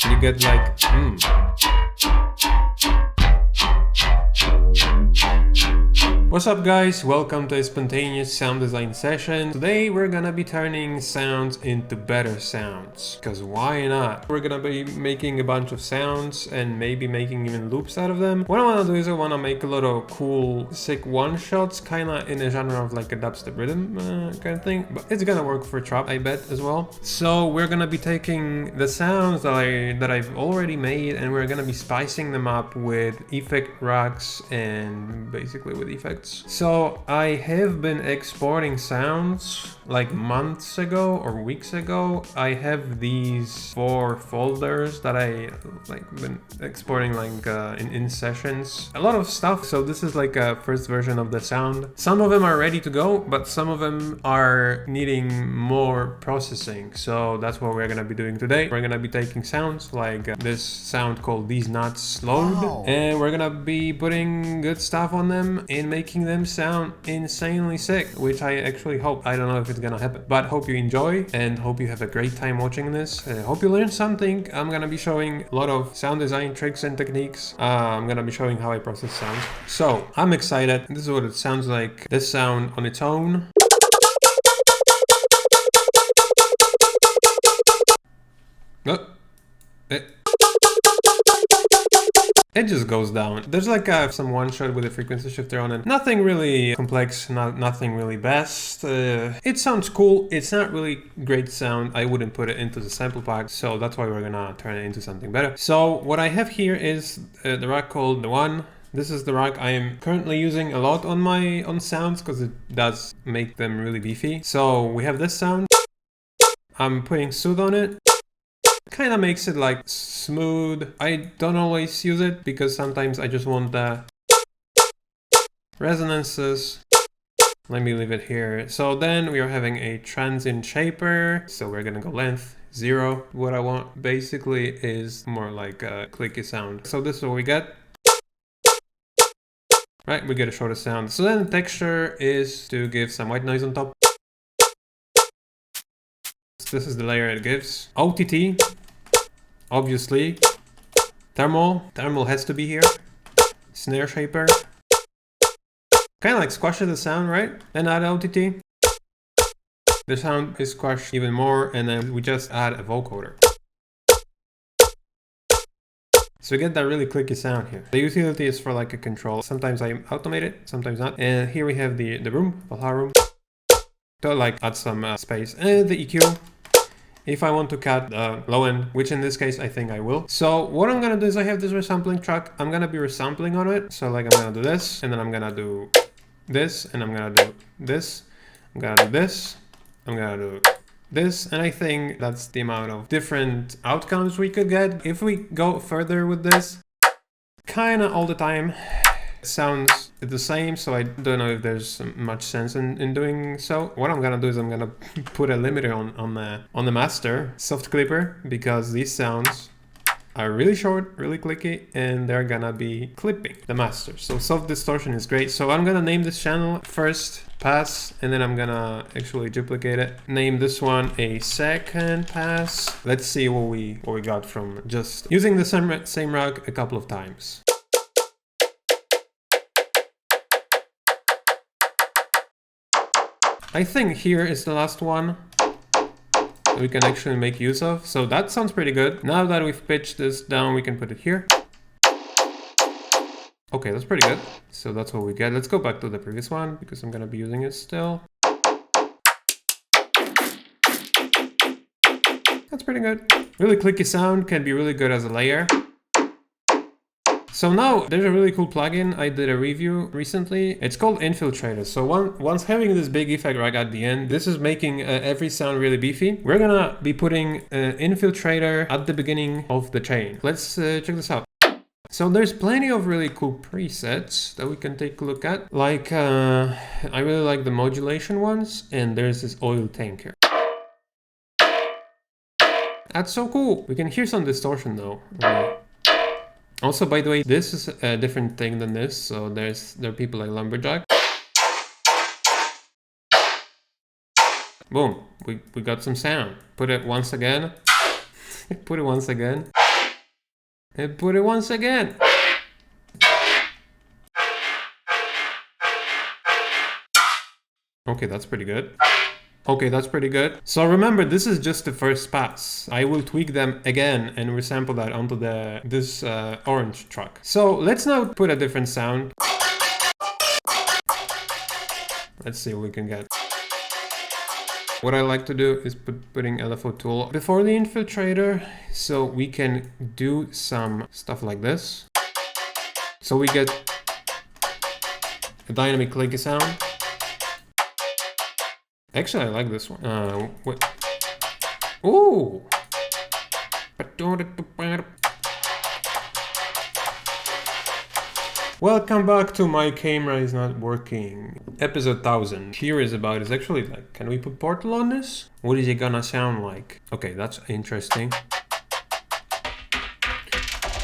You get like, What's up guys, welcome to a spontaneous sound design session. Today we're gonna be turning sounds into better sounds, because why not? We're gonna be making a bunch of sounds and maybe making even loops out of them. What I wanna do is I wanna make a lot of cool, sick one-shots, kinda in a genre of like a dubstep rhythm kind of thing, but it's gonna work for trap, I bet, as well. So we're gonna be taking the sounds that I've already made and we're gonna be spicing them up with effect racks and basically with effects. So I have been exporting sounds like months ago or weeks ago. I have these 4 folders that I like been exporting like in sessions. A lot of stuff. So this is like a first version of the sound. Some of them are ready to go, but some of them are needing more processing. So that's what we're gonna be doing today. We're gonna be taking sounds like this sound called These Nuts Load, and we're gonna be putting good stuff on them and making them sound insanely sick, which I actually hope. I don't know if it's gonna happen, but hope you enjoy and hope you have a great time watching this. Hope you learned something. I'm gonna be showing a lot of sound design tricks and techniques. I'm gonna be showing how I process sounds. So I'm excited. This is what it sounds like. This sound on its own. Oh, it just goes down. There's like some one shot with a frequency shifter on it. Nothing really complex, nothing really best. It sounds cool. It's not really great sound. I wouldn't put it into the sample pack, so that's why we're gonna turn it into something better. So what I have here is the rack called The One. This is the rack I am currently using a lot on sounds because it does make them really beefy. So we have this sound. I'm putting Soothe on it. Kind of makes it like smooth. I don't always use it because sometimes I just want the resonances. Let me leave it here. So then we are having a transient shaper. So we're gonna go length 0. What I want basically is more like a clicky sound. So this is what we get. Right, we get a shorter sound. So then the texture is to give some white noise on top. This is the layer it gives. OTT, obviously. Thermal has to be here. Snare shaper. Kind of like squashes the sound, right? Then add OTT. The sound is squashed even more, and then we just add a vocoder. So we get that really clicky sound here. The utility is for like a control. Sometimes I automate it, sometimes not. And here we have the room, Valhalla room. To like add some space. And the EQ. If I want to cut the low end, which in this case I think I will. So what I'm gonna do is I have this resampling track. I'm gonna be resampling on it. So like I'm gonna do this, and then I'm gonna do this, and I'm gonna do this. I'm gonna do this. I'm gonna do this, and I think that's the amount of different outcomes we could get. If we go further with this, kinda all the time sounds the same, so I don't know if there's much sense in doing so. What I'm gonna do is I'm gonna put a limiter on the master soft clipper, because these sounds are really short, really clicky, and they're gonna be clipping the master. So soft distortion is great. So I'm gonna name this channel first pass, and then I'm gonna actually duplicate it. Name this one a second pass. Let's see what we got from just using the same rack a couple of times. I think here is the last one that we can actually make use of. So that sounds pretty good. Now that we've pitched this down, we can put it here. Okay, that's pretty good. So that's what we get. Let's go back to the previous one because I'm gonna be using it still. That's pretty good. Really clicky sound, can be really good as a layer. So now there's a really cool plugin. I did a review recently. It's called Infiltrator. So once having this big effect rack at the end, this is making every sound really beefy. We're gonna be putting Infiltrator at the beginning of the chain. Let's check this out. So there's plenty of really cool presets that we can take a look at. Like, I really like the modulation ones, and there's this oil tank here. That's so cool. We can hear some distortion though. Also, by the way, this is a different thing than this. So there are people like Lumberjack. Boom, we got some sound. Put it once again. Put it once again. And put it once again. Okay, that's pretty good. Okay, that's pretty good. So remember, this is just the first pass. I will tweak them again and resample that onto this orange truck. So let's now put a different sound. Let's see what we can get. What I like to do is putting LFO tool before the infiltrator, so we can do some stuff like this. So we get a dynamic clicky sound. Actually, I like this one. What? Ooh! Welcome back to My Camera Is Not Working. Episode 1000. Here is actually like, can we put Portal on this? What is it gonna sound like? Okay, that's interesting.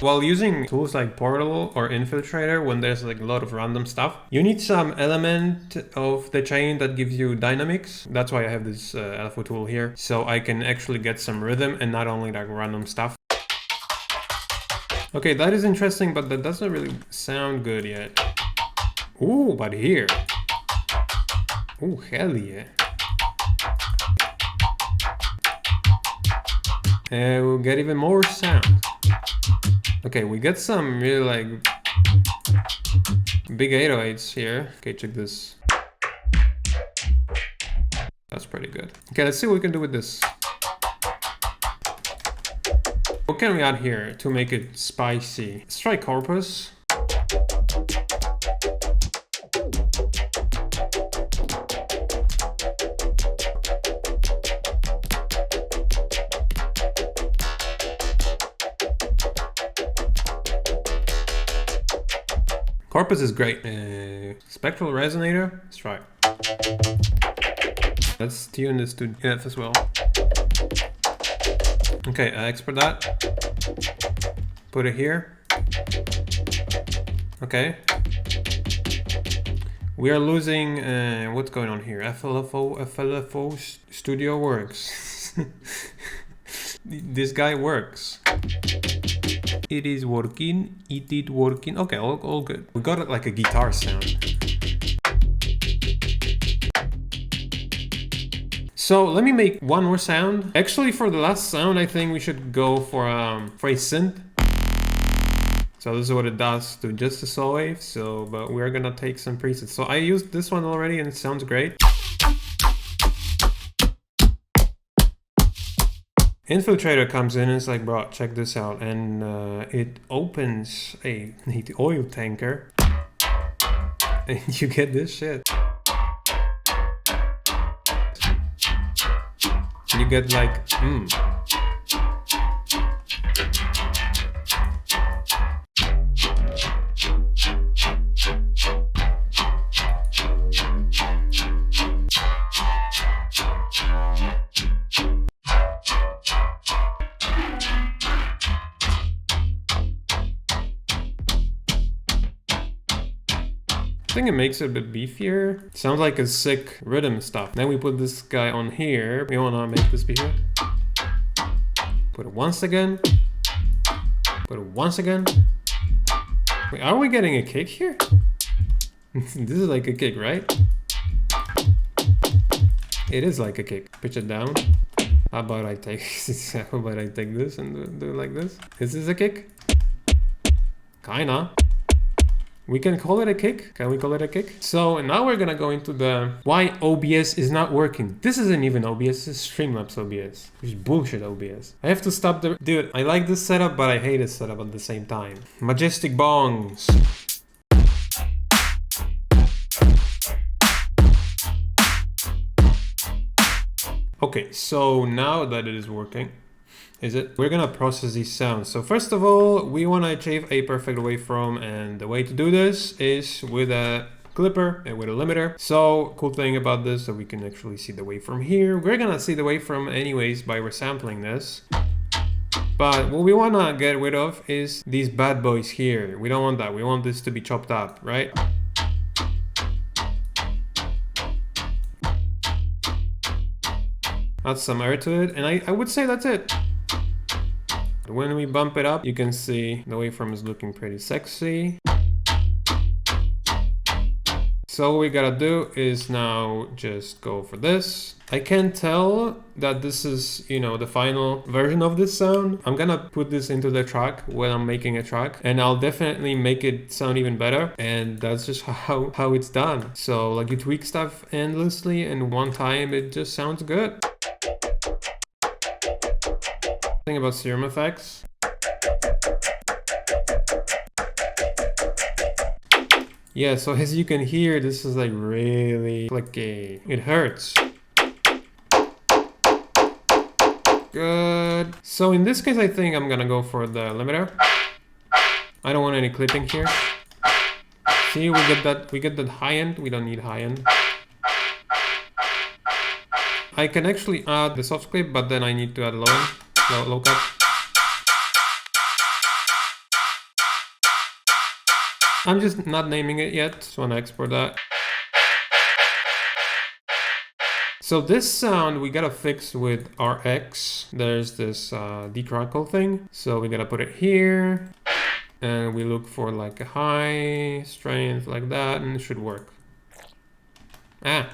While using tools like Portal or Infiltrator, when there's like a lot of random stuff, you need some element of the chain that gives you dynamics. That's why I have this LFO tool here, so I can actually get some rhythm and not only like random stuff. Okay, that is interesting, but that doesn't really sound good yet. Ooh, but here. Ooh, hell yeah. We'll get even more sound. Okay, we get some really like big 808s here. Okay, check this. That's pretty good. Okay, let's see what we can do with this. What can we add here to make it spicy? Let's try Corpus. Corpus is great. Spectral resonator. Let's try. Let's tune this to F as well. Okay, export that. Put it here. Okay. We are losing. What's going on here? FLFO Studio works. This guy works. It is working. It is working. Okay, all good. We got it like a guitar sound. So let me make one more sound. Actually, for the last sound, I think we should go for a synth. So this is what it does to just a saw wave. So, but we're gonna take some presets. So I used this one already, and it sounds great. Infiltrator comes in and it's like, bro, check this out. And it opens a oil tanker. And you get this shit. You get like, I think it makes it a bit beefier. Sounds like a sick rhythm stuff. Then we put this guy on here. We wanna make this beefier. Put it once again. Put it once again. Wait, are we getting a kick here? This is like a kick, right? It is like a kick. Pitch it down. How about I take this and do it like this? Is this a kick? Kinda. We can call it a kick. Can we call it a kick? So now we're gonna go into the why OBS is not working. This isn't even OBS, this is Streamlabs OBS. Which is bullshit OBS. I have to stop the... Dude, I like this setup, but I hate this setup at the same time. Majestic bongs. Okay, so now that it is working, we're gonna process these sounds. So first of all, we wanna achieve a perfect waveform, and the way to do this is with a clipper and with a limiter. So cool thing about this, that we can actually see the waveform here. We're gonna see the waveform anyways by resampling this. But what we wanna get rid of is these bad boys here. We don't want that, we want this to be chopped up, right? Add some air to it, and I would say that's it. When we bump it up, you can see the waveform is looking pretty sexy. So what we gotta do is now just go for this. I can tell that this is, you know, the final version of this sound. I'm gonna put this into the track when I'm making a track, and I'll definitely make it sound even better. And that's just how it's done. So like you tweak stuff endlessly, and one time it just sounds good. Thing about serum effects. Yeah, so as you can hear, this is like really clicky. It hurts. Good. So in this case, I think I'm gonna go for the limiter. I don't want any clipping here. See, we get that high end. We don't need high end. I can actually add the soft clip, but then I need to add low cut. I'm just not naming it yet, so I'm gonna export that. So this sound we gotta fix with RX. There's this decrackle thing. So we gotta put it here, and we look for like a high strength like that, and it should work. Ah,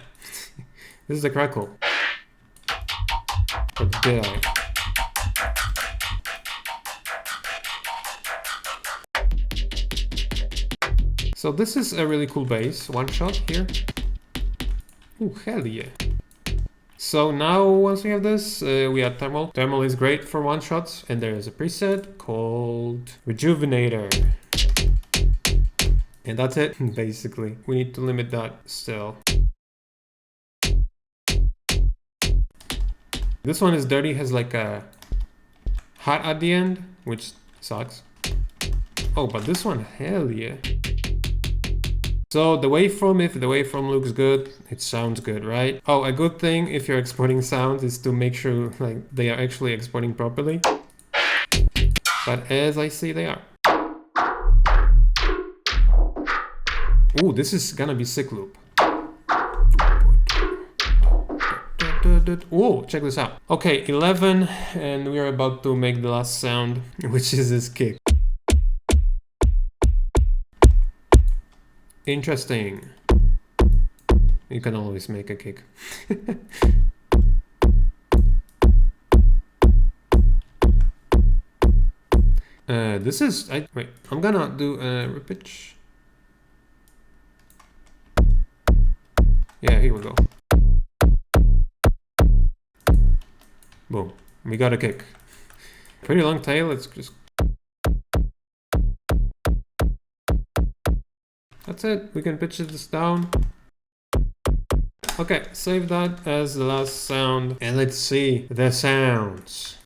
this is the crackle. Or did I? So this is a really cool bass, one shot here. Ooh, hell yeah. So now once we have this, we add thermal. Thermal is great for one shots, and there is a preset called Rejuvenator. And that's it, basically. We need to limit that still. This one is dirty, has like a hot at the end, which sucks. Oh, but this one, hell yeah. So the waveform, if the waveform looks good, it sounds good, right? Oh, a good thing if you're exporting sounds is to make sure like they are actually exporting properly. But as I see, they are. Ooh, this is gonna be sick loop. Ooh, check this out. Okay, 11, and we are about to make the last sound, which is this kick. Interesting. You can always make a kick. This is... wait, I'm gonna do a repitch. Yeah, here we go. Boom. We got a kick. Pretty long tail, it's just... That's it, we can pitch this down. Okay, save that as the last sound, and let's see the sounds.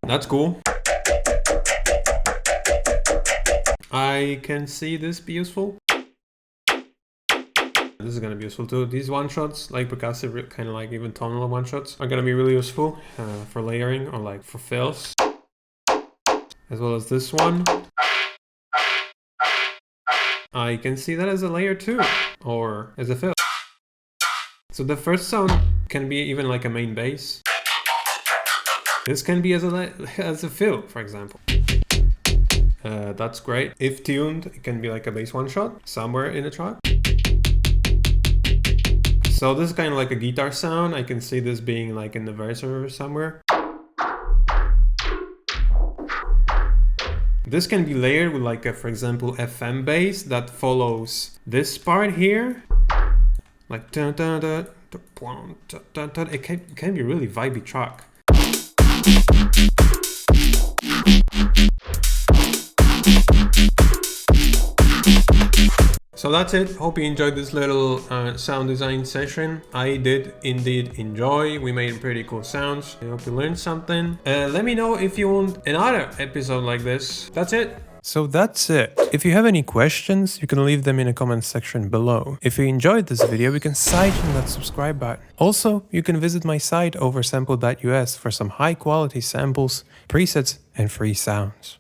That's cool. I can see this be useful. This is gonna be useful too. These one-shots, like percussive, kind of like even tonal one-shots, are gonna be really useful for layering or like for fills. As well as this one. I can see that as a layer too, or as a fill. So the first sound can be even like a main bass. This can be as a fill, for example. That's great. If tuned, it can be like a bass one-shot somewhere in the track. So this is kind of like a guitar sound. I can see this being like in the verse or somewhere. This can be layered with like a, for example, FM bass that follows this part here. Like dun, dun, dun, dun, dun, dun, dun. It can be a really vibey track. So that's it. Hope you enjoyed this little sound design session. I did indeed enjoy. We made pretty cool sounds. I hope you learned something. Let me know if you want another episode like this. That's it. So that's it. If you have any questions, you can leave them in the comment section below. If you enjoyed this video, you can side on that subscribe button. Also, you can visit my site oversample.us for some high quality samples, presets, and free sounds.